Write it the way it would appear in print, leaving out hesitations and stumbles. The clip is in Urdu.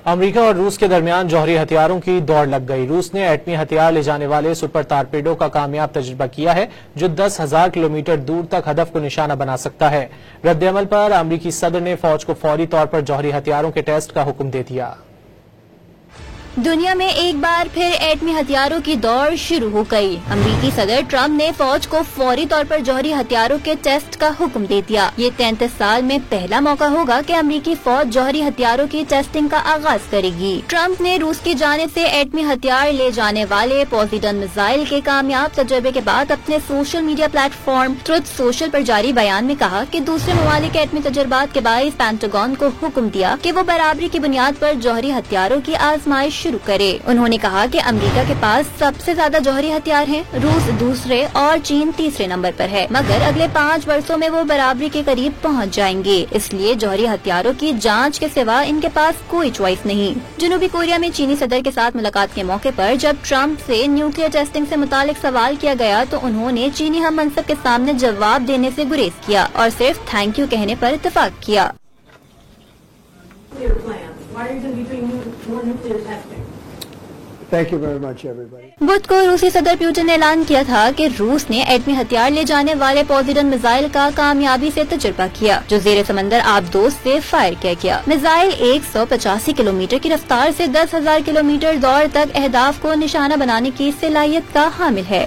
امریکہ اور روس کے درمیان جوہری ہتھیاروں کی دوڑ لگ گئی۔ روس نے ایٹمی ہتھیار لے جانے والے سپر ٹارپیڈو کا کامیاب تجربہ کیا ہے جو 10,000 کلومیٹر دور تک ہدف کو نشانہ بنا سکتا ہے۔ رد عمل پر امریکی صدر نے فوج کو فوری طور پر جوہری ہتھیاروں کے ٹیسٹ کا حکم دے دیا۔ دنیا میں ایک بار پھر ایٹمی ہتھیاروں کی دوڑ شروع ہو گئی۔ امریکی صدر ٹرمپ نے فوج کو فوری طور پر جوہری ہتھیاروں کے ٹیسٹ کا حکم دے دیا۔ یہ 33 سال میں پہلا موقع ہوگا کہ امریکی فوج جوہری ہتھیاروں کی ٹیسٹنگ کا آغاز کرے گی۔ ٹرمپ نے روس کی جانب سے ایٹمی ہتھیار لے جانے والے پوزیڈن میزائل کے کامیاب تجربے کے بعد اپنے social media platform truth social پر جاری بیان میں کہا کہ دوسرے ممالک کے ایٹمی تجربات کے باعث پینٹاگون کو حکم دیا کہ وہ برابری کی بنیاد پر جوہری ہتھیاروں کی آزمائش شروع کرے۔ انہوں نے کہا کہ امریکہ کے پاس سب سے زیادہ جوہری ہتھیار ہیں، روس دوسرے اور چین تیسرے نمبر پر ہے، مگر اگلے 5 برسوں میں وہ برابری کے قریب پہنچ جائیں گے۔ اس لیے جوہری ہتھیاروں کی جانچ کے سوا ان کے پاس کوئی چوائس نہیں۔ جنوبی کوریا میں چینی صدر کے ساتھ ملاقات کے موقع پر جب ٹرمپ سے نیوکلیئر ٹیسٹنگ سے متعلق سوال کیا گیا تو انہوں نے چینی ہم منصب کے سامنے جواب دینے سے گریز کیا اور صرف تھینک یو کہنے پر اتفاق کیا۔ بدھ کو روسی صدر پیوٹن نے اعلان کیا تھا کہ روس نے ایٹمی ہتھیار لے جانے والے پوزیڈن میزائل کا کامیابی سے تجربہ کیا جو زیر سمندر آبدوز سے فائر کیا گیا۔ میزائل 185 کلومیٹر کی رفتار سے 10,000 کلومیٹر دور تک اہداف کو نشانہ بنانے کی صلاحیت کا حامل ہے۔